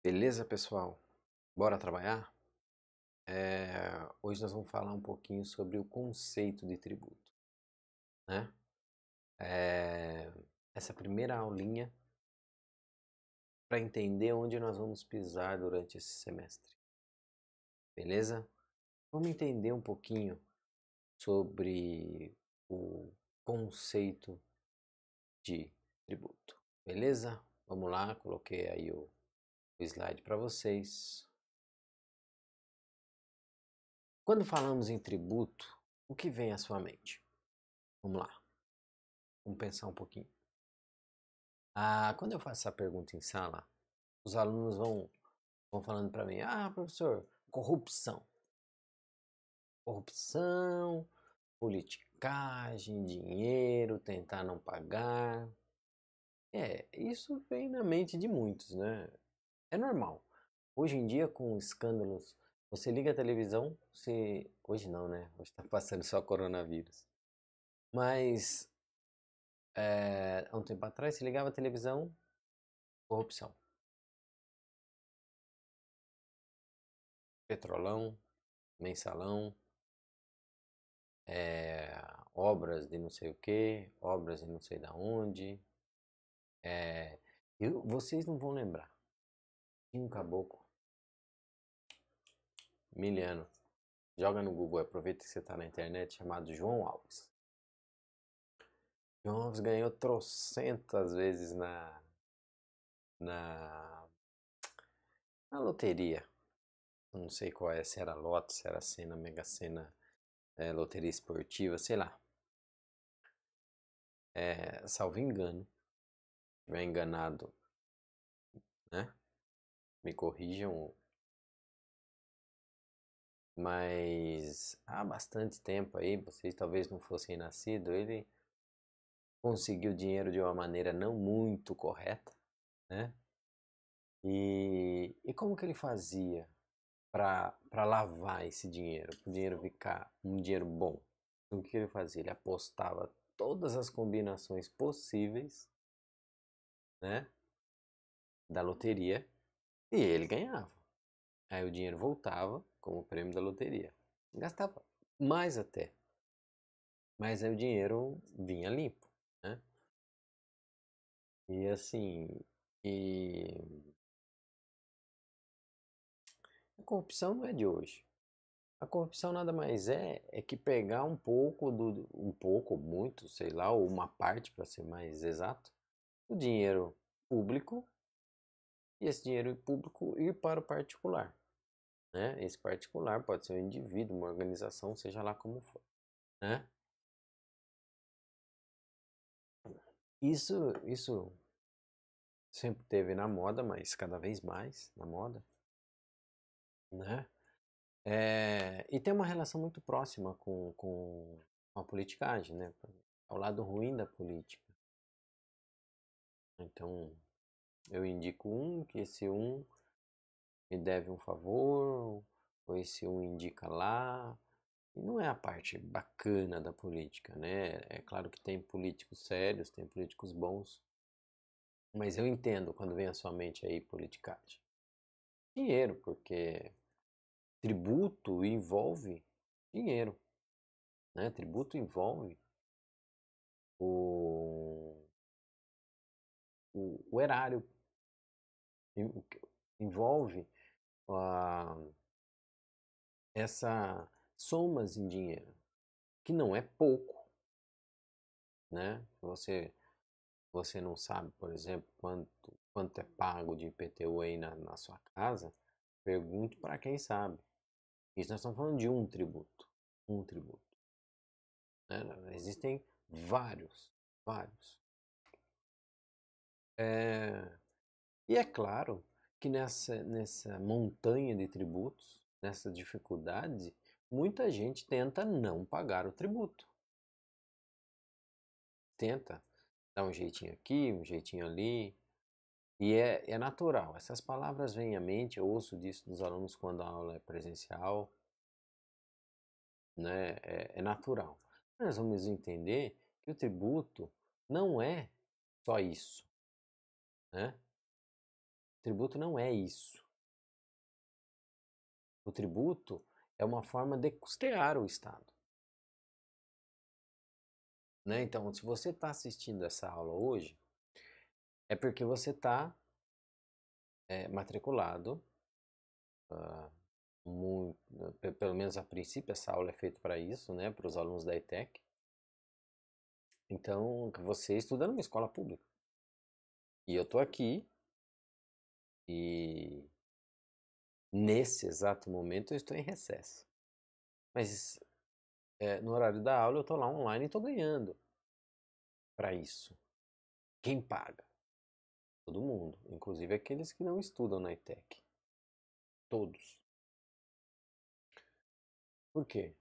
Beleza, pessoal? Bora trabalhar? Hoje nós vamos falar um pouquinho sobre o conceito de tributo, né? É, Essa primeira aulinha para entender onde nós vamos pisar durante esse semestre, beleza? Vamos entender um pouquinho sobre o conceito de tributo, beleza? Vamos lá, coloquei aí o slide para vocês. Quando falamos em tributo, o que vem à sua mente? Vamos lá, vamos pensar um pouquinho. Quando eu faço essa pergunta em sala, os alunos vão falando para mim: professor, corrupção. Corrupção, politicagem, dinheiro, tentar não pagar. Isso vem na mente de muitos, né? É normal. Hoje em dia, com escândalos, você liga a televisão, você. Hoje não, né? Hoje está passando só coronavírus. Mas, há um tempo atrás, você ligava a televisão, corrupção. Petrolão, mensalão, obras de não sei o que, obras de não sei da onde. Vocês não vão lembrar. Tinha um caboclo, miliano. Joga no Google, aproveita que você está na internet, chamado João Alves. João Alves ganhou trocentas vezes na, na loteria. Não sei qual é, se era loto, se era Sena, Mega Sena, loteria esportiva, sei lá. Salvo engano, se estiver enganado, né? Me corrijam, mas há bastante tempo aí, vocês talvez não fossem nascidos, ele conseguiu dinheiro de uma maneira não muito correta, né? E como que ele fazia para lavar esse dinheiro, para o dinheiro ficar um dinheiro bom? O que ele fazia? Ele apostava todas as combinações possíveis, né, da loteria e ele ganhava. Aí o dinheiro voltava como prêmio da loteria. Gastava mais até, mas aí o dinheiro vinha limpo, né? E assim, e a corrupção não é de hoje. A corrupção nada mais é que pegar um pouco, muito, sei lá, ou uma parte para ser mais exato, o dinheiro público e esse dinheiro público ir para o particular, né? Esse particular pode ser um indivíduo, uma organização, seja lá como for, né? Isso sempre teve na moda, mas cada vez mais na moda, né? E tem uma relação muito próxima com a politicagem, né? Ao lado ruim da política. Então, eu indico um, que esse um me deve um favor, ou esse um indica lá. E não é a parte bacana da política, né? É claro que tem políticos sérios, tem políticos bons, mas eu entendo quando vem à sua mente aí politicagem. Dinheiro, porque tributo envolve dinheiro, né? Tributo envolve o, o erário, envolve a, essa somas em dinheiro, que não é pouco, né? Você não sabe, por exemplo, quanto é pago de IPTU aí na sua casa, pergunto para quem sabe. Isso nós estamos falando de um tributo, né? Existem vários, vários. E é claro que nessa montanha de tributos, nessa dificuldade, muita gente tenta não pagar o tributo. Tenta dar um jeitinho aqui, um jeitinho ali. E é natural. Essas palavras vêm à mente, eu ouço disso dos alunos quando a aula é presencial, né? É natural. Nós vamos entender que o tributo não é só isso, né? tributo não é isso. O tributo é uma forma de custear o Estado. Né? Então, se você está assistindo essa aula hoje, é porque você está matriculado, pelo menos a princípio essa aula é feita para isso, né? Para os alunos da ETEC. Então, você estuda numa escola pública. E eu estou aqui e nesse exato momento eu estou em recesso. Mas no horário da aula eu estou lá online e estou ganhando para isso. Quem paga? Todo mundo, inclusive aqueles que não estudam na ETEC. Todos. Por quê?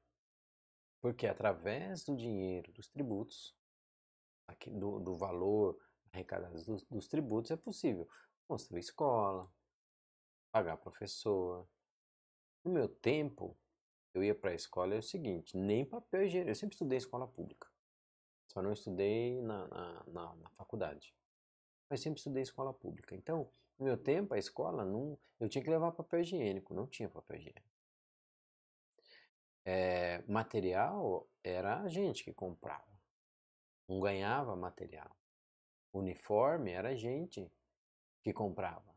Porque através do dinheiro dos tributos, aqui do valor arrecadado dos tributos, é possível construir escola, pagar professor. No meu tempo, eu ia para a escola é o seguinte, nem papel higiênico. Eu sempre estudei em escola pública. Só não estudei na faculdade. Mas sempre estudei em escola pública. Então, no meu tempo, a escola, não, eu tinha que levar papel higiênico. Não tinha papel higiênico. Material era a gente que comprava. Não ganhava material. Uniforme era a gente que comprava.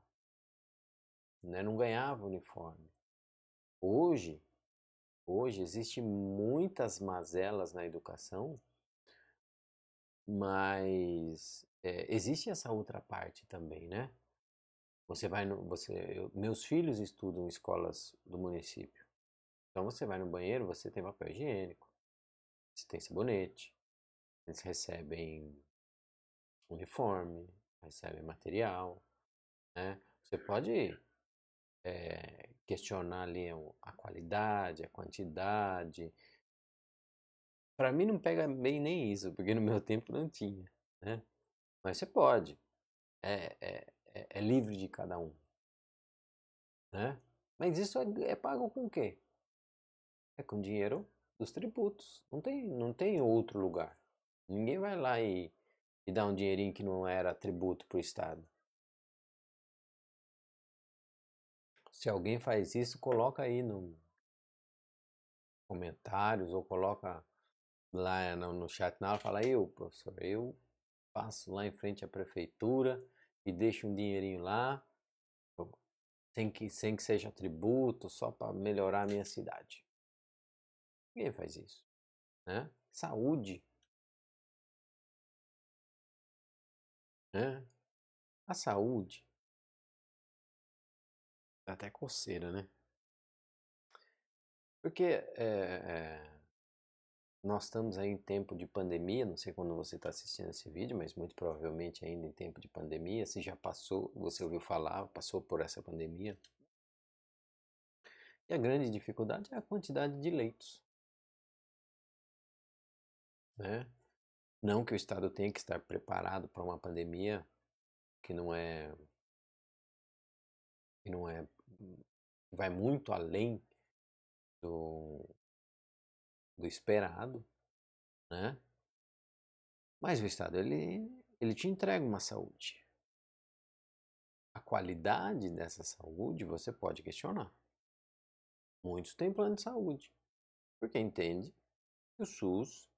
Né? Não ganhava uniforme. Hoje, hoje existem muitas mazelas na educação, mas existe essa outra parte também, né? Você vai no, meus filhos estudam em escolas do município. Então você vai no banheiro, você tem papel higiênico, você tem sabonete, eles recebem uniforme, recebem material, né? Você pode questionar ali a qualidade, a quantidade. Para mim não pega bem nem isso, porque no meu tempo não tinha, né? Mas você pode, é livre de cada um, né? Mas isso é pago com o quê? É com dinheiro dos tributos. Não tem outro lugar. Ninguém vai lá e dá um dinheirinho que não era tributo para o Estado. Se alguém faz isso, coloca aí nos comentários ou coloca lá no chat na aula, fala, professor, eu passo lá em frente à prefeitura e deixo um dinheirinho lá, sem que seja tributo, só para melhorar a minha cidade. Ninguém faz isso, né? Saúde, né? A saúde, dá até coceira, né? Porque nós estamos aí em tempo de pandemia, não sei quando você está assistindo esse vídeo, mas muito provavelmente ainda em tempo de pandemia, se já passou, você ouviu falar, passou por essa pandemia. E a grande dificuldade é a quantidade de leitos, né? Não que o Estado tenha que estar preparado para uma pandemia que não é, que não é, vai muito além do, do esperado, né? Mas o Estado, ele te entrega uma saúde. A qualidade dessa saúde você pode questionar. Muitos têm plano de saúde, porque entende que o SUS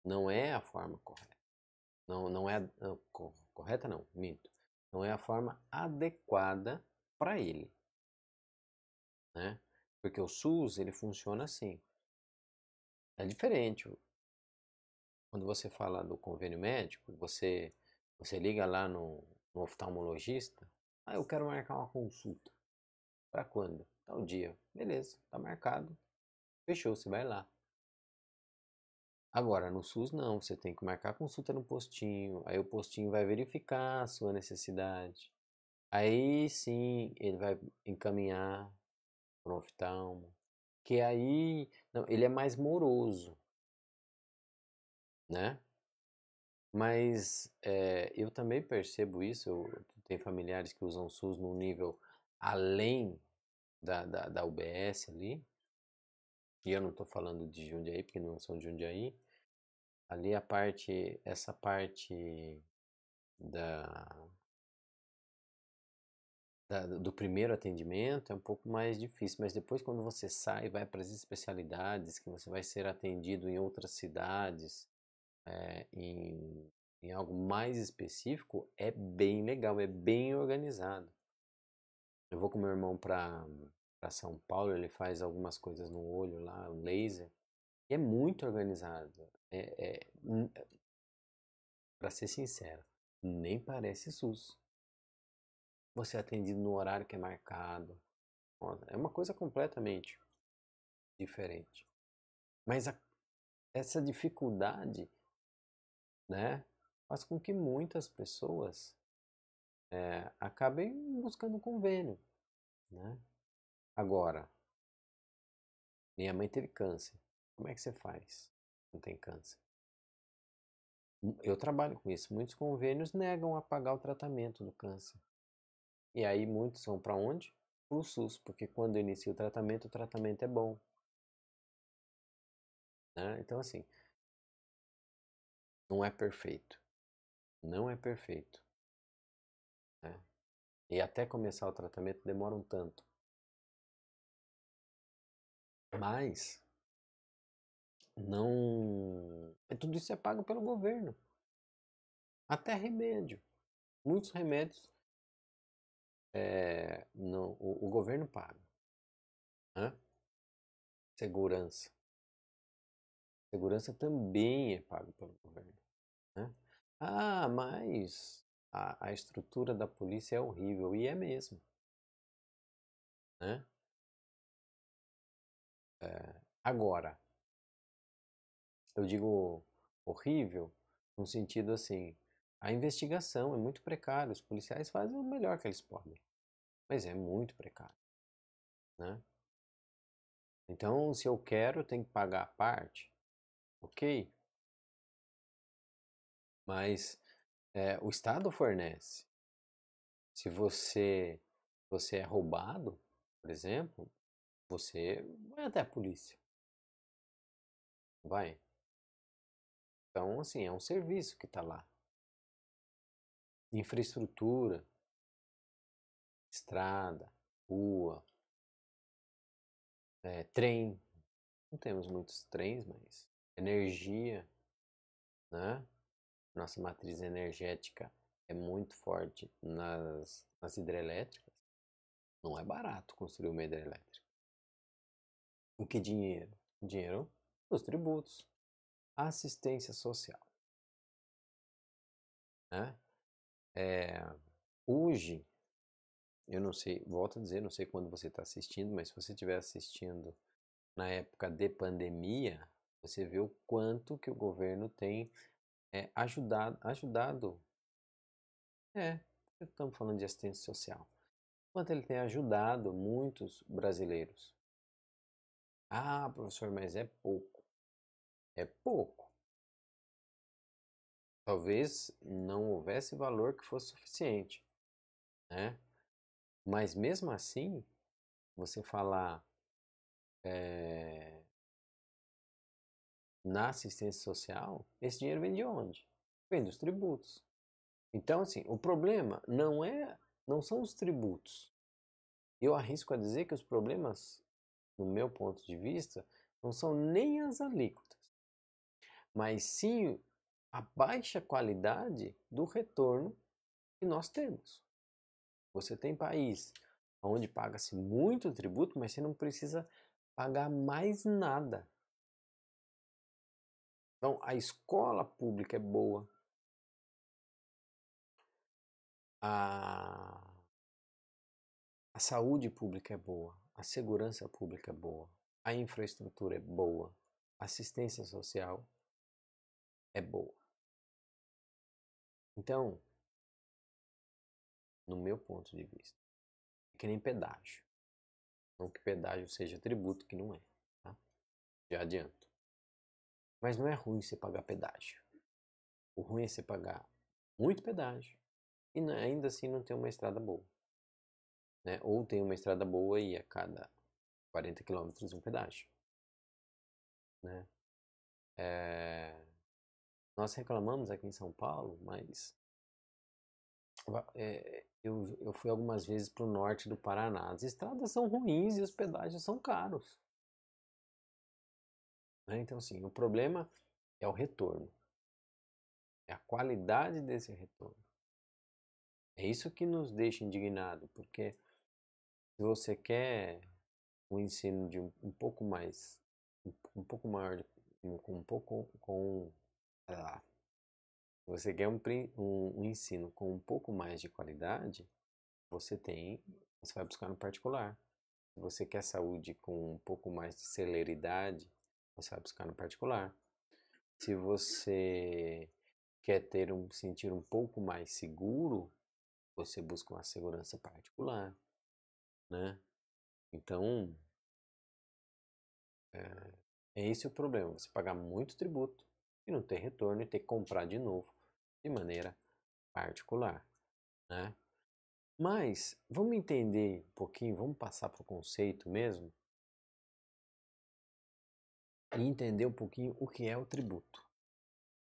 não é a forma correta. Não é correta, não, minto. Não é a forma adequada para ele, né? Porque o SUS ele funciona assim. É diferente. Quando você fala do convênio médico, você liga lá no oftalmologista. Ah, eu quero marcar uma consulta. Para quando? Tal dia. Beleza, tá marcado. Fechou, você vai lá. Agora, no SUS não, você tem que marcar consulta no postinho, aí o postinho vai verificar a sua necessidade. Aí sim, ele vai encaminhar para um oftalmo, que aí, não, ele é mais moroso, né? Mas eu também percebo isso, eu tenho familiares que usam o SUS num nível além da UBS ali, e eu não estou falando de Jundiaí, porque não são de Jundiaí, ali essa parte da do primeiro atendimento é um pouco mais difícil, mas depois quando você sai, vai para as especialidades, que você vai ser atendido em outras cidades, em algo mais específico, é bem legal, é bem organizado. Eu vou com meu irmão para São Paulo, ele faz algumas coisas no olho lá, um laser, e é muito organizado. Para ser sincero, nem parece SUS. Você é atendido no horário que é marcado. É uma coisa completamente diferente. Mas essa dificuldade, né, faz com que muitas pessoas acabem buscando um convênio, né? Agora, minha mãe teve câncer. Como é que você faz? Não tem câncer. Eu trabalho com isso. Muitos convênios negam a pagar o tratamento do câncer. E aí muitos vão para onde? Para o SUS, porque quando inicia o tratamento é bom. Né? Então, assim, não é perfeito. Não é perfeito. Né? E até começar o tratamento demora um tanto. Mas não. Tudo isso é pago pelo governo. Até remédio. Muitos remédios não, o governo paga. Né? Segurança. Segurança também é pago pelo governo. Né? Ah, mas a estrutura da polícia é horrível. E é mesmo. Né? Agora, eu digo horrível no sentido assim, a investigação é muito precária. Os policiais fazem o melhor que eles podem. Mas é muito precário. Né? Então, se eu quero, eu tenho que pagar a parte. Ok? Mas o Estado fornece. Se você é roubado, por exemplo, você vai até a polícia. Vai. Então, assim, é um serviço que está lá. Infraestrutura, estrada, rua, trem. Não temos muitos trens, mas energia, né? Nossa matriz energética é muito forte nas hidrelétricas. Não é barato construir uma hidrelétrica. O que dinheiro? Dinheiro dos tributos. Assistência social. Né? Hoje, eu não sei, volto a dizer, não sei quando você está assistindo, mas se você estiver assistindo na época de pandemia, você vê o quanto que o governo tem ajudado. Estamos falando de assistência social. Quanto ele tem ajudado muitos brasileiros. Ah, professor, mas é pouco. É pouco. Talvez não houvesse valor que fosse suficiente, né? Mas mesmo assim, você falar na assistência social, esse dinheiro vem de onde? Vem dos tributos. Então, assim, o problema não são os tributos. Eu arrisco a dizer que os problemas, no meu ponto de vista, não são nem as alíquotas, mas sim a baixa qualidade do retorno que nós temos. Você tem país onde paga-se muito tributo, mas você não precisa pagar mais nada. Então, a escola pública é boa, a, a saúde pública é boa, a segurança pública é boa, a infraestrutura é boa, a assistência social é boa. Então, no meu ponto de vista, é que nem pedágio. Não que pedágio seja tributo, que não é. Tá? Já adianto. Mas não é ruim você pagar pedágio. O ruim é você pagar muito pedágio e ainda assim não ter uma estrada boa. Né? Ou tem uma estrada boa e a cada 40 quilômetros um pedágio. Né? Nós reclamamos aqui em São Paulo, mas Eu fui algumas vezes para o norte do Paraná. As estradas são ruins e os pedágios são caros, né? Então, assim, o problema é o retorno, é a qualidade desse retorno. É isso que nos deixa indignado, porque se você quer um ensino de um pouco mais, um pouco maior, com um pouco, com, ah, se você quer um ensino com um pouco mais de qualidade, você vai buscar no particular. Se você quer saúde com um pouco mais de celeridade, você vai buscar no particular. Se você quer sentir um pouco mais seguro, você busca uma segurança particular, né? Então, é esse o problema. Você pagar muito tributo e não ter retorno e ter que comprar de novo de maneira particular, né? Mas vamos entender um pouquinho, vamos passar para o conceito mesmo e entender um pouquinho o que é o tributo,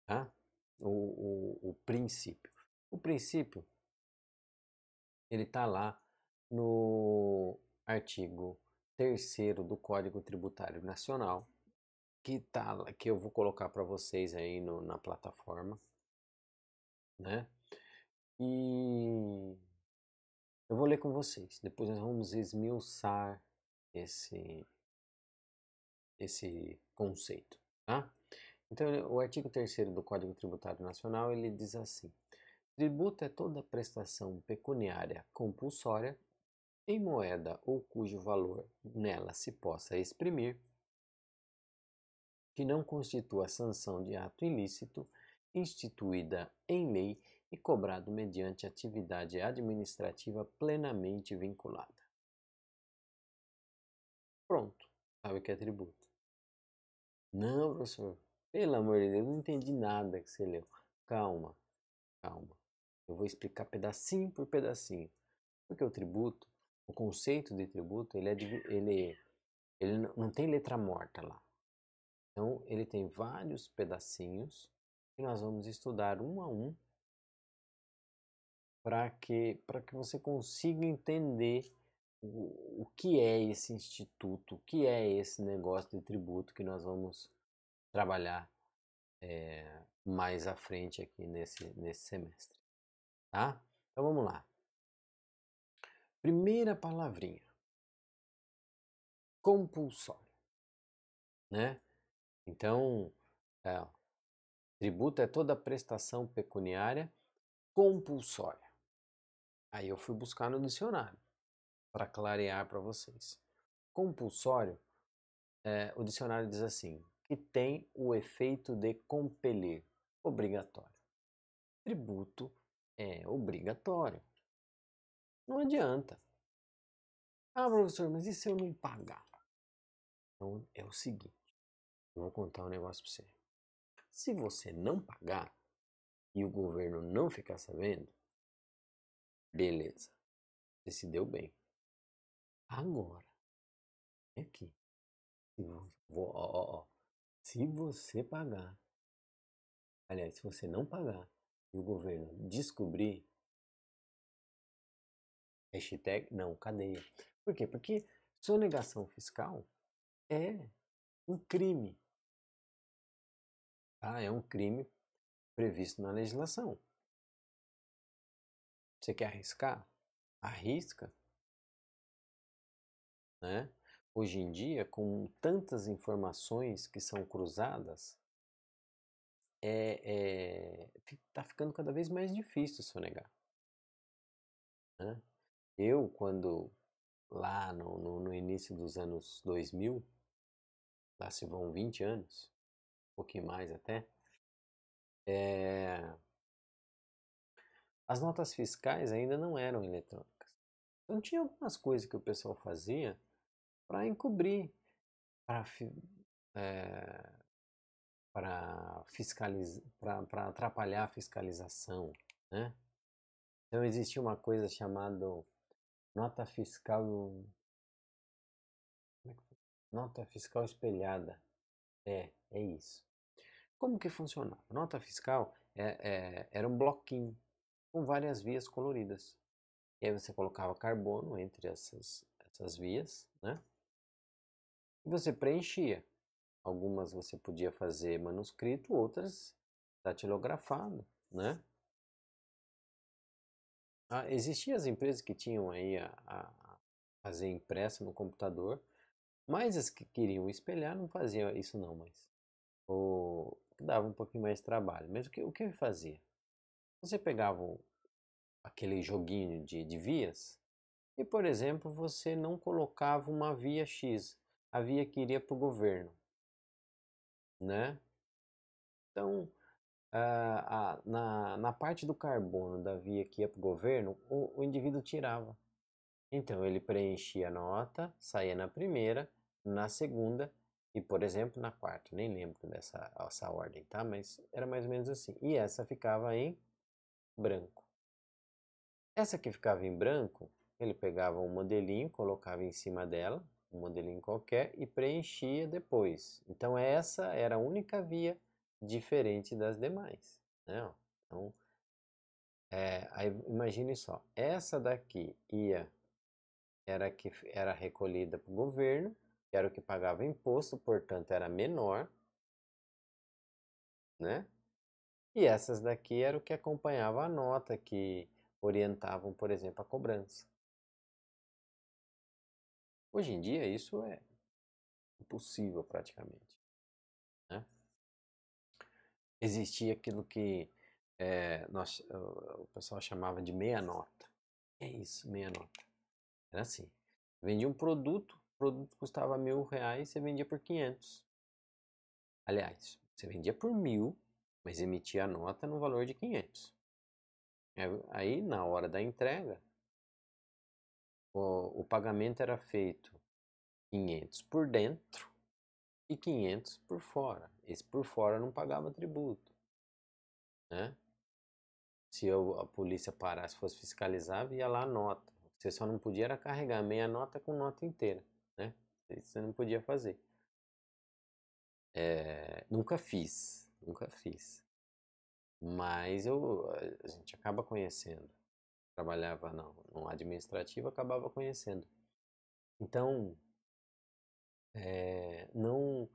tá? O princípio. O princípio, ele está lá no artigo 3º do Código Tributário Nacional, que eu vou colocar para vocês aí na plataforma, né? E eu vou ler com vocês. Depois nós vamos esmiuçar esse, esse conceito, tá? Então, o artigo 3º do Código Tributário Nacional, ele diz assim: tributo é toda prestação pecuniária compulsória em moeda ou cujo valor nela se possa exprimir, que não constitua sanção de ato ilícito, instituída em lei e cobrado mediante atividade administrativa plenamente vinculada. Pronto, sabe o que é tributo? Não, professor, pelo amor de Deus, não entendi nada que você leu. Calma, calma. Eu vou explicar pedacinho por pedacinho. Porque o tributo, o conceito de tributo, ele não tem letra morta lá. Então, ele tem vários pedacinhos que nós vamos estudar um a um para que você consiga entender o que é esse instituto, o que é esse negócio de tributo que nós vamos trabalhar mais à frente aqui nesse semestre, tá? Então vamos lá. Primeira palavrinha, compulsório, né? Então, é, tributo é toda prestação pecuniária compulsória. Aí eu fui buscar no dicionário para clarear para vocês. Compulsório, o dicionário diz assim, que tem o efeito de compelir, obrigatório. Tributo é obrigatório. Não adianta. Ah, professor, mas e se eu não pagar? Então é o seguinte, eu vou contar um negócio para você. Se você não pagar e o governo não ficar sabendo, beleza, você se deu bem. Agora, é aqui. Se você pagar, aliás, se você não pagar e o governo descobrir, hashtag não, cadeia. Por quê? Porque sonegação fiscal é um crime. Tá? É um crime previsto na legislação. Você quer arriscar? Arrisca, né? Hoje em dia, com tantas informações que são cruzadas, tá ficando cada vez mais difícil sonegar, né? Eu, quando lá no início dos anos 2000, lá se vão 20 anos, um pouquinho mais até, é, as notas fiscais ainda não eram eletrônicas. Então tinha algumas coisas que o pessoal fazia para encobrir, para fiscalizar, para atrapalhar a fiscalização, né? Então existia uma coisa chamada nota fiscal, nota fiscal espelhada. É isso. Como que funcionava? Nota fiscal era um bloquinho. com várias vias coloridas. E aí você colocava carbono entre essas vias, né? E você preenchia. Algumas você podia fazer manuscrito, outras datilografado, né? Existiam as empresas que tinham aí a fazer impressa no computador, mas as que queriam espelhar não faziam isso não, mas dava um pouquinho mais de trabalho. Mas o que fazia? Você pegava aquele joguinho de vias e, por exemplo, você não colocava uma via X, a via que iria para o governo, né? Então, na parte do carbono da via que ia para o governo, o indivíduo tirava. Então ele preenchia a nota, saía na primeira, na segunda e, por exemplo, na quarta. Nem lembro essa ordem, tá? Mas era mais ou menos assim. E essa ficava em branco. Essa que ficava em branco, ele pegava um modelinho, colocava em cima dela, um modelinho qualquer, e preenchia depois. Então essa era a única via diferente das demais, né? Então, aí imagine só, essa daqui era que era recolhida para o governo, que era o que pagava imposto, portanto era menor, né? E essas daqui era o que acompanhava a nota, que orientavam, por exemplo, a cobrança. Hoje em dia isso é impossível praticamente, né? Existia aquilo que o pessoal chamava de meia nota. É isso, meia nota. Era assim, vendia um produto, o produto custava R$ 1.000, você vendia por 500. Aliás, você vendia por 1.000, mas emitia a nota no valor de 500. Aí, na hora da entrega, o pagamento era feito 500 por dentro e 500 por fora. Esse por fora não pagava tributo, né? Se a polícia parasse, fosse fiscalizar, ia lá a nota. Você só não podia era carregar meia nota com nota inteira, né? Isso você não podia fazer. Nunca fiz, nunca fiz. Mas a gente acaba conhecendo. Trabalhava no administrativo, acabava conhecendo. Então, não,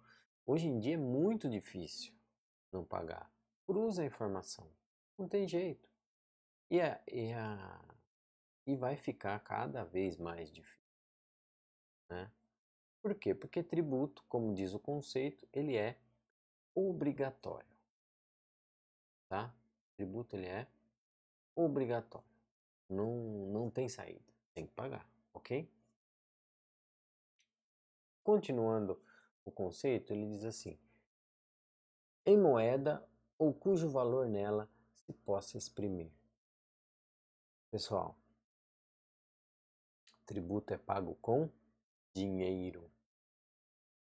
hoje em dia é muito difícil não pagar. Cruza a informação, não tem jeito. E vai ficar cada vez mais difícil, né? Por quê? Porque tributo, como diz o conceito, ele é obrigatório, tá? Tributo ele é obrigatório, não tem saída, tem que pagar, ok? Continuando o conceito, ele diz assim: em moeda ou cujo valor nela se possa exprimir. Pessoal, tributo é pago com dinheiro.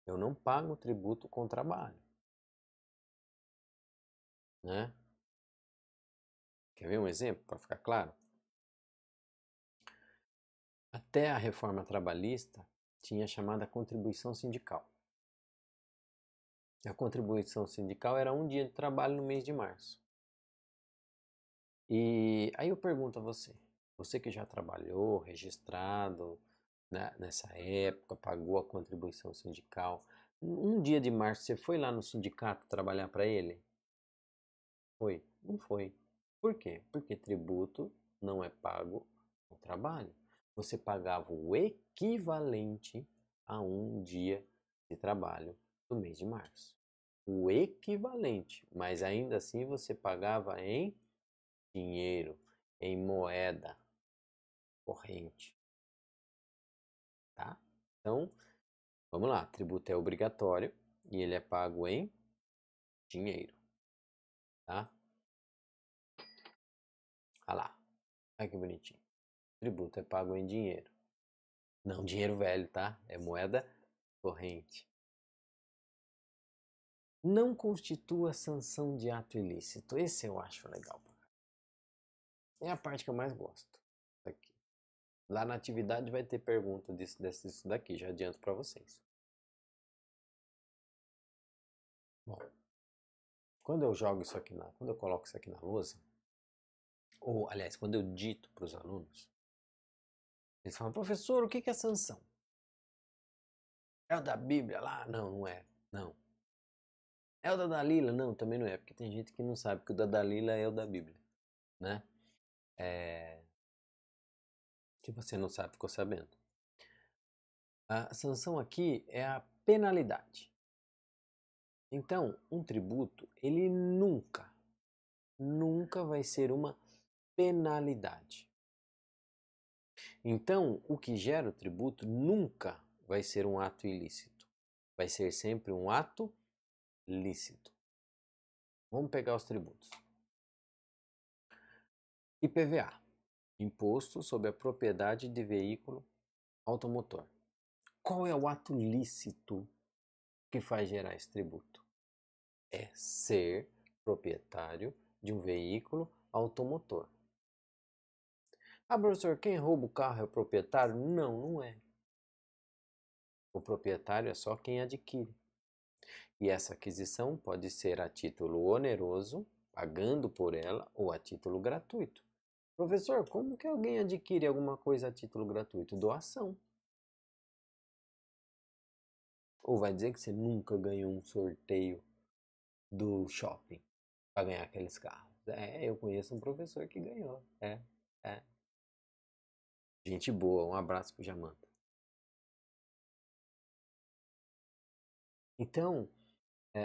Eu não pago tributo com trabalho, né? Quer ver um exemplo para ficar claro? Até a reforma trabalhista tinha a chamada contribuição sindical. A contribuição sindical era um dia de trabalho no mês de março. E aí eu pergunto a você que já trabalhou, registrado, né, nessa época, pagou a contribuição sindical, um dia de março você foi lá no sindicato trabalhar para ele? Foi? Não foi. Por quê? Porque tributo não é pago no trabalho. Você pagava o equivalente a um dia de trabalho do mês de março. O equivalente, mas ainda assim você pagava em dinheiro, em moeda corrente, tá? Então, vamos lá, tributo é obrigatório e ele é pago em dinheiro, tá? Olha lá, olha que bonitinho. Tributo é pago em dinheiro. Não dinheiro velho, tá? É moeda corrente. Não constitua sanção de ato ilícito. Esse eu acho legal. É a parte que eu mais gosto. Aqui. Lá na atividade vai ter pergunta disso daqui, já adianto para vocês. Bom, quando eu coloco isso aqui na lousa, ou aliás, quando eu dito para os alunos, eles falam, professor, o que é sanção? É o da Bíblia lá? Não, não é. Não. É o da Dalila? Não, também não é, porque tem gente que não sabe que o da Dalila é o da Bíblia, né? Se você não sabe, ficou sabendo. A sanção aqui é a penalidade. Então, um tributo, ele nunca vai ser uma penalidade. Então, o que gera o tributo nunca vai ser um ato ilícito. Vai ser sempre um ato lícito. Vamos pegar os tributos. IPVA, Imposto sobre a Propriedade de Veículo Automotor. Qual é o ato lícito que faz gerar esse tributo? É ser proprietário de um veículo automotor. Ah, professor, quem rouba o carro é o proprietário? Não, não é. O proprietário é só quem adquire. E essa aquisição pode ser a título oneroso, pagando por ela, ou a título gratuito. Professor, como que alguém adquire alguma coisa a título gratuito? Doação. Ou vai dizer que você nunca ganhou um sorteio do shopping para ganhar aqueles carros? É, eu conheço um professor que ganhou. É. Gente boa, um abraço pro Jamanta. Então,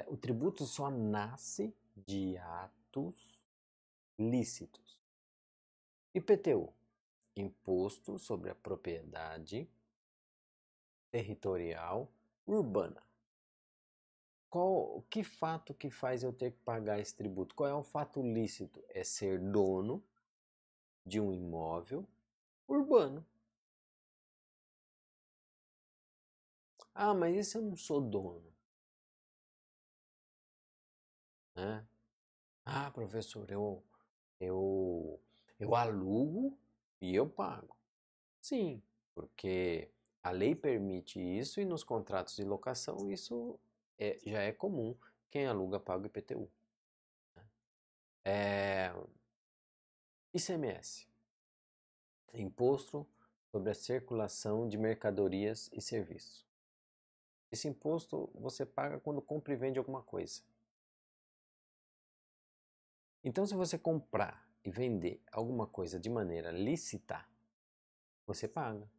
o tributo só nasce de atos lícitos. IPTU, Imposto sobre a Propriedade Territorial Urbana. Que fato que faz eu ter que pagar esse tributo? Qual é o fato lícito? É ser dono de um imóvel urbano. Ah, mas e se eu não sou dono? Né? Ah, professor, eu, eu alugo e eu pago. Sim, porque a lei permite isso e nos contratos de locação isso já é comum. Quem aluga paga o IPTU. É, ICMS, Imposto sobre a Circulação de Mercadorias e Serviços. Esse imposto você paga quando compra e vende alguma coisa. Então, se você comprar e vender alguma coisa de maneira lícita, você paga.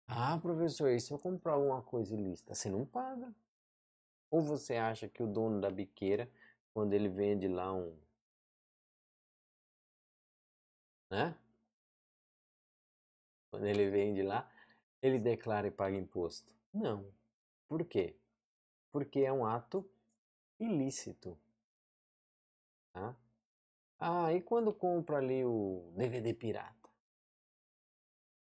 Ah, professor, e se eu comprar alguma coisa ilícita? Você não paga. Ou você acha que o dono da biqueira, quando ele vende lá né? Quando ele vende lá, ele declara e paga imposto? Não. Por quê? Porque é um ato ilícito, tá? Ah, e quando compra ali o DVD pirata?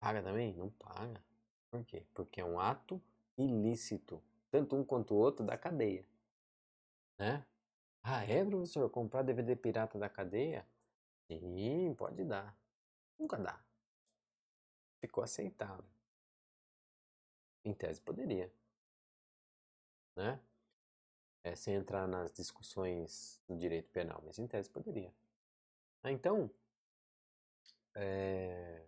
Paga também? Não paga. Por quê? Porque é um ato ilícito. Tanto um quanto o outro da cadeia, né? Ah, é, professor? Comprar DVD pirata da cadeia? Sim, pode dar. Nunca dá. Ficou aceitável. Em tese poderia, né? Sem entrar nas discussões do direito penal, mas em tese poderia. Então, é,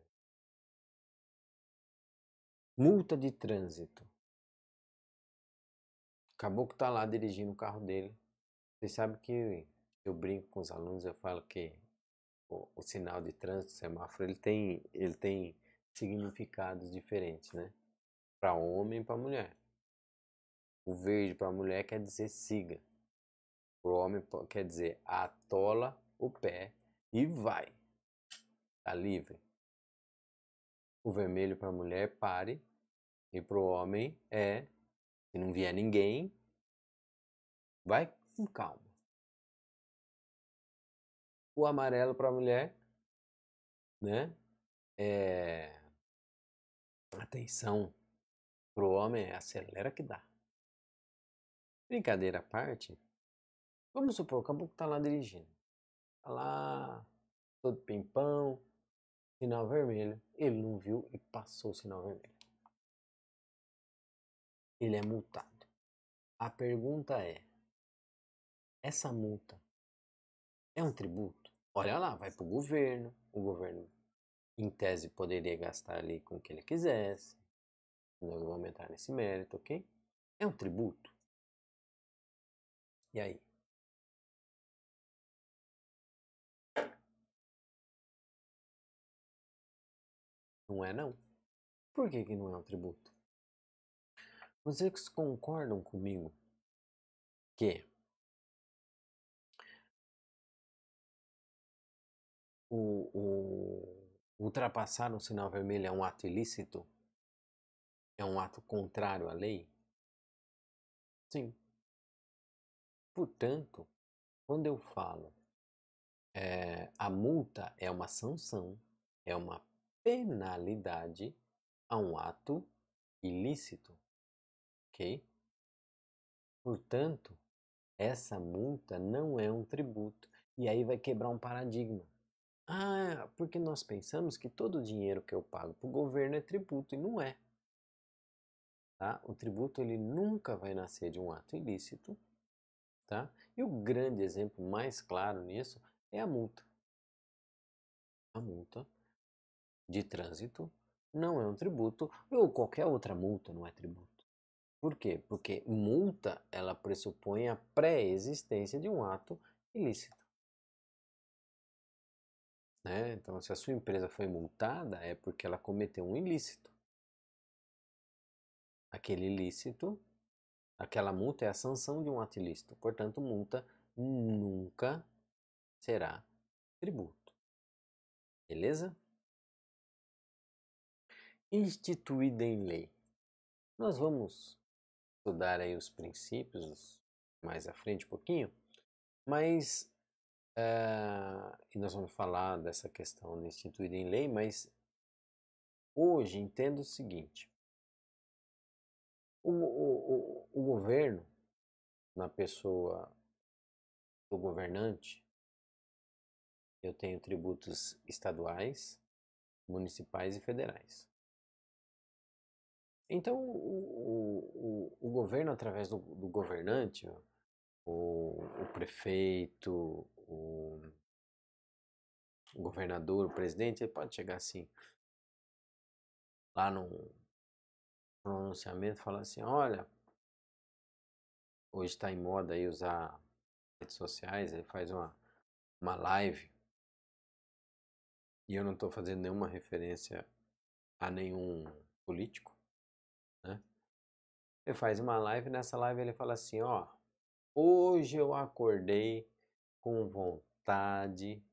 multa de trânsito. Acabou que tá lá dirigindo o carro dele. Você sabe que eu brinco com os alunos, eu falo que o sinal de trânsito, o semáforo, ele tem significados diferentes, né? Para homem e para mulher. O verde para mulher quer dizer siga. Para o homem quer dizer atola o pé e vai. Tá livre. O vermelho para mulher pare. E para o homem se não vier ninguém, vai com calma. O amarelo para mulher, né? É atenção. Para o homem é acelera que dá. Brincadeira à parte, vamos supor, o caboclo tá lá dirigindo. Tá lá, todo pimpão, sinal vermelho. Ele não viu e passou o sinal vermelho. Ele é multado. A pergunta é: essa multa é um tributo? olha lá, vai para o governo, em tese, poderia gastar ali com o que ele quisesse, não vamos entrar nesse mérito, ok? É um tributo. E aí? Não é não? Por que não é um tributo? Vocês concordam comigo que ultrapassar um sinal vermelho é um ato ilícito? É um ato contrário à lei? Sim. Portanto, quando eu falo a multa é uma sanção, é uma penalidade a um ato ilícito, ok? Portanto, essa multa não é um tributo. E aí vai quebrar um paradigma. Ah, porque nós pensamos que todo o dinheiro que eu pago para o governo é tributo, e não é. Tá? O tributo ele nunca vai nascer de um ato ilícito, tá? E o grande exemplo mais claro nisso é a multa. A multa de trânsito não é um tributo, ou qualquer outra multa não é tributo. Por quê? Porque multa ela pressupõe a pré-existência de um ato ilícito. Né? Então, se a sua empresa foi multada, é porque ela cometeu um ilícito. Aquele ilícito, aquela multa é a sanção de um ato ilícito. Portanto, multa nunca será tributo. Beleza? Instituída em lei. Nós vamos estudar aí os princípios mais à frente um pouquinho, mas e nós vamos falar dessa questão de instituída em lei, mas hoje entendo o seguinte: o governo, na pessoa do governante, eu tenho tributos estaduais, municipais e federais. Então, o governo, através do governante, o prefeito, o governador, o presidente, ele pode chegar assim, lá no pronunciamento, falar assim: olha, hoje está em moda aí usar redes sociais, ele faz uma live, e eu não estou fazendo nenhuma referência a nenhum político, né? Ele faz uma live, nessa live ele fala assim: ó, hoje eu acordei com vontade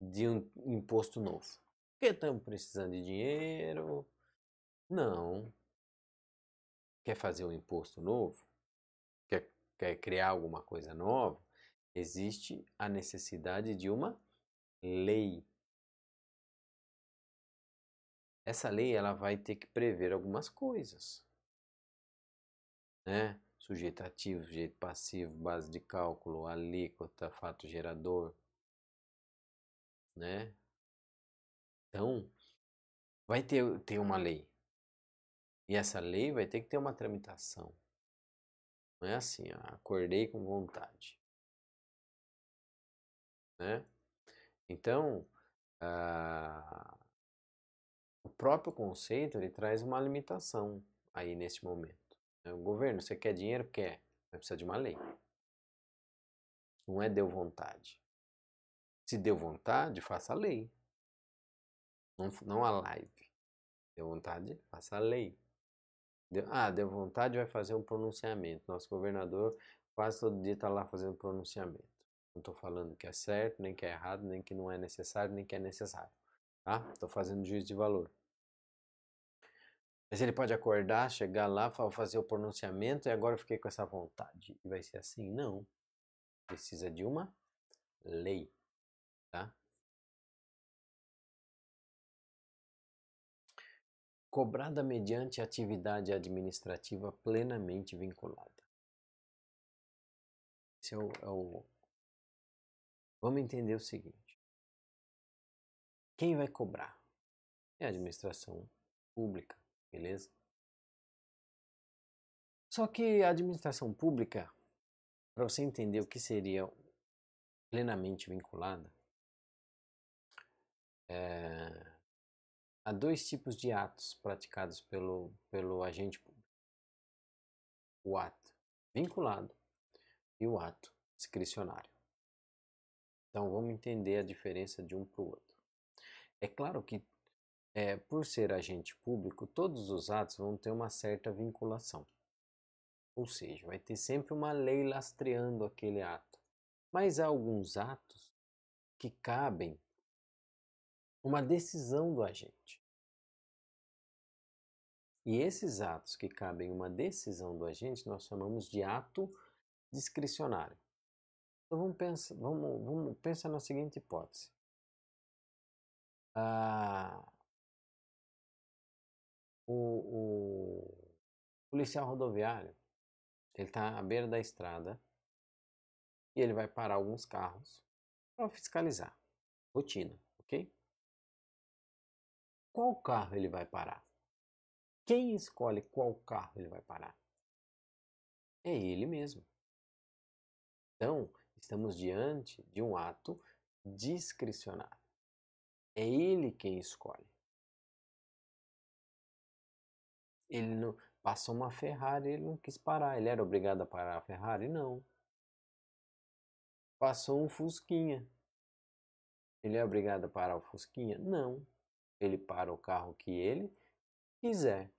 de um imposto novo. Porque estamos precisando de dinheiro. Não. Quer fazer um imposto novo? Quer criar alguma coisa nova? Existe a necessidade de uma lei. Essa lei ela vai ter que prever algumas coisas, né? Sujeito ativo, sujeito passivo, base de cálculo, alíquota, fato gerador, né? Então, vai ter uma lei. E essa lei vai ter que ter uma tramitação. Não é assim, ó, acordei com vontade, né? Então, o próprio conceito ele traz uma limitação aí nesse momento. O governo, você quer dinheiro? Quer. Vai precisar de uma lei. Não é deu vontade. Se deu vontade, faça a lei. Não a live. Deu vontade, faça a lei. Deu vontade, vai fazer um pronunciamento. Nosso governador quase todo dia está lá fazendo pronunciamento. Não estou falando que é certo, nem que é errado, nem que não é necessário, nem que é necessário. Tá? Estou fazendo juízo de valor. Mas ele pode acordar, chegar lá, fazer o pronunciamento e agora eu fiquei com essa vontade. E vai ser assim? Não. Precisa de uma lei. Tá? Cobrada mediante atividade administrativa plenamente vinculada. Esse Vamos entender o seguinte: quem vai cobrar? É a administração pública, beleza? Só que a administração pública, para você entender o que seria plenamente vinculada, há dois tipos de atos praticados pelo agente público: o ato vinculado e o ato discricionário. Então vamos entender a diferença de um para o outro. É claro que, por ser agente público, todos os atos vão ter uma certa vinculação. Ou seja, vai ter sempre uma lei lastreando aquele ato. Mas há alguns atos que cabem uma decisão do agente. E esses atos que cabem uma decisão do agente nós chamamos de ato discricionário. Então vamos pensar na seguinte hipótese. O policial rodoviário, ele está à beira da estrada e ele vai parar alguns carros para fiscalizar. Rotina, ok? Qual carro ele vai parar? Quem escolhe qual carro ele vai parar? É ele mesmo. Então, estamos diante de um ato discricionário. É ele quem escolhe. Ele não passou uma Ferrari, ele não quis parar. Ele era obrigado a parar a Ferrari? Não. Passou um Fusquinha. Ele é obrigado a parar o Fusquinha? Não. Ele para o carro que ele quiser,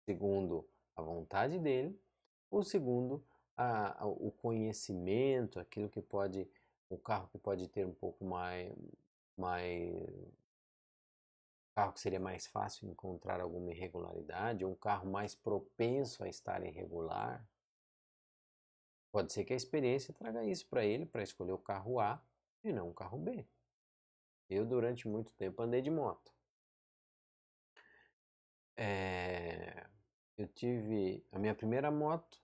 segundo a vontade dele, ou segundo o conhecimento, aquilo que pode, o carro que pode ter um pouco carro que seria mais fácil encontrar alguma irregularidade, ou um carro mais propenso a estar irregular. Pode ser que a experiência traga isso para ele, para escolher o carro A e não o carro B. Eu, durante muito tempo, andei de moto. Eu tive a minha primeira moto,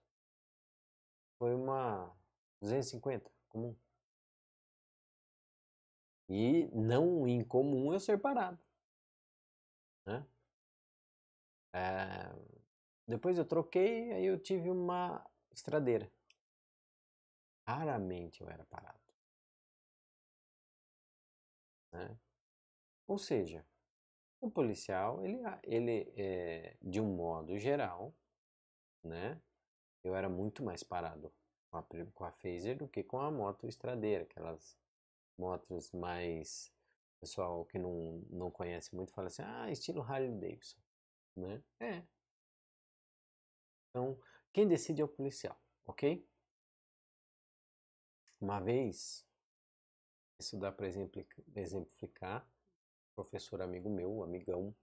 foi uma 250 comum. E não incomum eu ser parado, né? Depois eu troquei, aí eu tive uma estradeira. Raramente eu era parado, né? Ou seja, o policial, de um modo geral, né? Eu era muito mais parado com a Phaser do que com a moto estradeira, aquelas motos mais... Pessoal que não conhece muito fala assim, estilo Harley Davidson, né? Então, quem decide é o policial, ok? Uma vez, isso dá para exemplificar, professor amigo meu, amigão,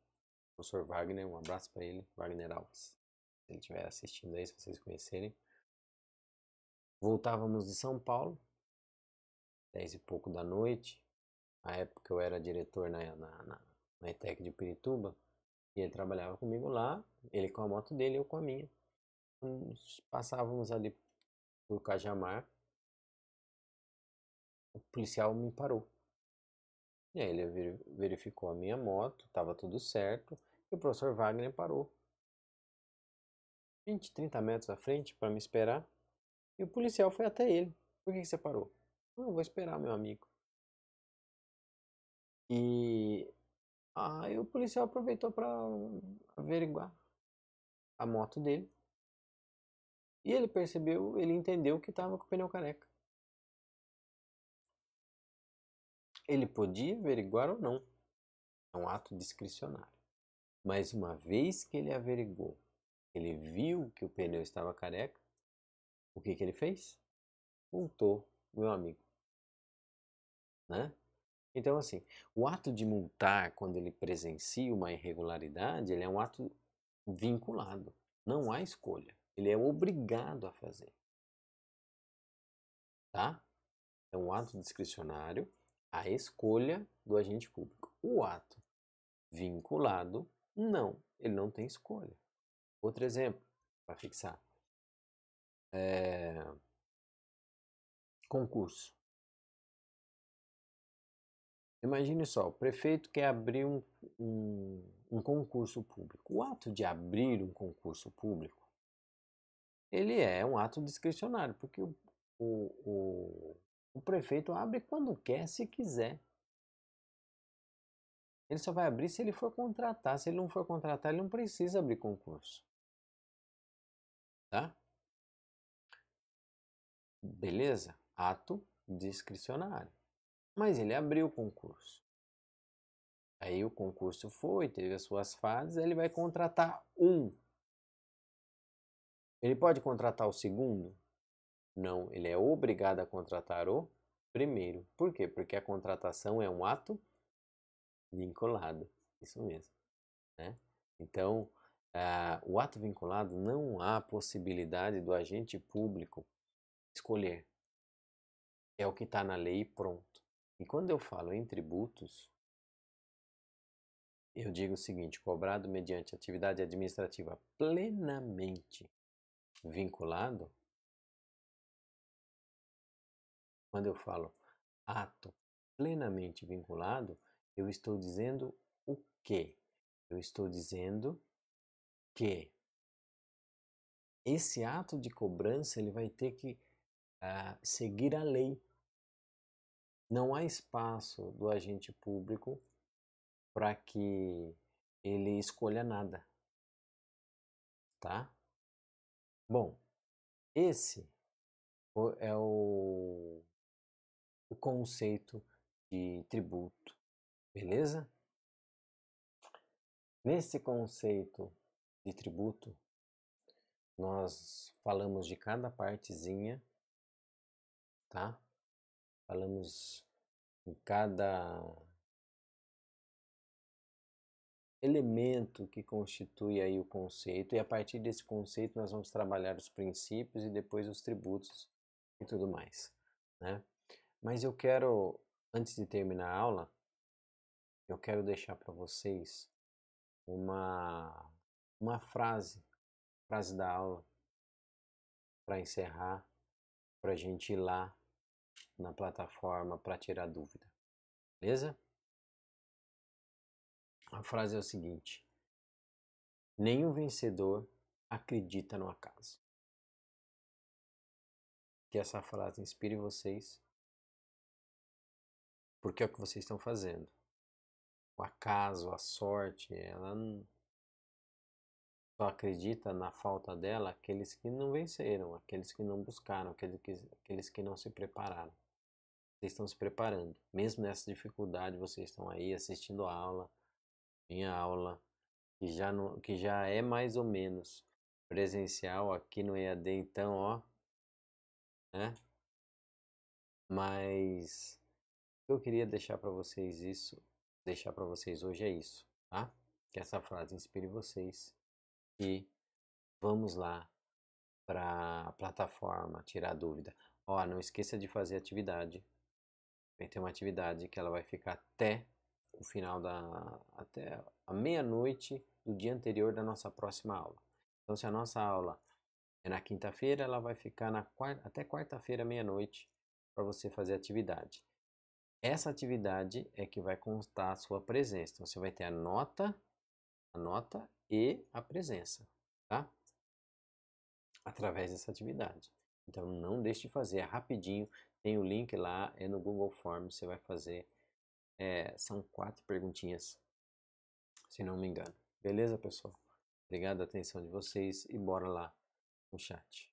professor Wagner, um abraço para ele, Wagner Alves, se ele estiver assistindo aí, se vocês conhecerem. Voltávamos de São Paulo, 10 e pouco da noite, na época eu era diretor na ETEC de Pirituba, e ele trabalhava comigo lá, ele com a moto dele, eu com a minha. Passávamos ali por Cajamar, o policial me parou. E aí ele verificou a minha moto, estava tudo certo, e o professor Wagner parou 20, 30 metros à frente para me esperar, e o policial foi até ele. Por que você parou? Não, eu vou esperar meu amigo. E aí o policial aproveitou para averiguar a moto dele. E ele entendeu que estava com o pneu careca. Ele podia averiguar ou não. É um ato discricionário. Mas uma vez que ele averigou, ele viu que o pneu estava careca, o que ele fez? Multou meu amigo, né? Então, assim, o ato de multar, quando ele presencia uma irregularidade, ele é um ato vinculado. Não há escolha. Ele é obrigado a fazer, tá? É um ato discricionário, a escolha do agente público. O ato vinculado, não. Ele não tem escolha. Outro exemplo, para fixar. Concurso. Imagine só, o prefeito quer abrir um concurso público. O ato de abrir um concurso público, ele é um ato discricionário, porque o prefeito abre quando quer, se quiser. Ele só vai abrir se ele for contratar. Se ele não for contratar, ele não precisa abrir concurso. Tá? Beleza? Ato discricionário. Mas ele abriu o concurso. Aí o concurso foi, teve as suas fases, ele vai contratar um. Ele pode contratar o segundo? Não, ele é obrigado a contratar o primeiro. Por quê? Porque a contratação é um ato vinculado. Isso mesmo. Né? Então, o ato vinculado não há possibilidade do agente público escolher. É o que está na lei e pronto. E quando eu falo em tributos, eu digo o seguinte: cobrado mediante atividade administrativa plenamente vinculado. Quando eu falo ato plenamente vinculado, eu estou dizendo o quê? Eu estou dizendo que esse ato de cobrança ele vai ter que seguir a lei. Não há espaço do agente público para que ele escolha nada, tá? Bom, esse é o conceito de tributo, beleza? Nesse conceito de tributo, nós falamos de cada partezinha, tá? Falamos em cada elemento que constitui aí o conceito, e a partir desse conceito nós vamos trabalhar os princípios e depois os tributos e tudo mais, né? Mas eu quero, antes de terminar a aula, eu quero deixar para vocês uma frase da aula, para encerrar, para a gente ir lá na plataforma para tirar dúvida, beleza? A frase é o seguinte: nenhum vencedor acredita no acaso. Que essa frase inspire vocês, porque é o que vocês estão fazendo. O acaso, a sorte, ela não só acredita na falta dela aqueles que não venceram, aqueles que não buscaram, aqueles que não se prepararam. Vocês estão se preparando. Mesmo nessa dificuldade, vocês estão aí assistindo a aula, minha aula, que já é mais ou menos presencial aqui no EAD, então, ó, né? Mas eu queria deixar para vocês deixar para vocês hoje é isso, tá? Que essa frase inspire vocês e vamos lá para a plataforma tirar dúvida. Ó, não esqueça de fazer atividade. Vai ter uma atividade que ela vai ficar até o final até a meia-noite do dia anterior da nossa próxima aula. Então, se a nossa aula é na quinta-feira, ela vai ficar até quarta-feira, meia-noite, para você fazer atividade. Essa atividade é que vai constar a sua presença. Então, você vai ter a nota e a presença, tá? Através dessa atividade. Então, não deixe de fazer, é rapidinho. Tem o link lá, é no Google Forms, você vai fazer. São 4 perguntinhas, se não me engano. Beleza, pessoal? Obrigado a atenção de vocês e bora lá no chat.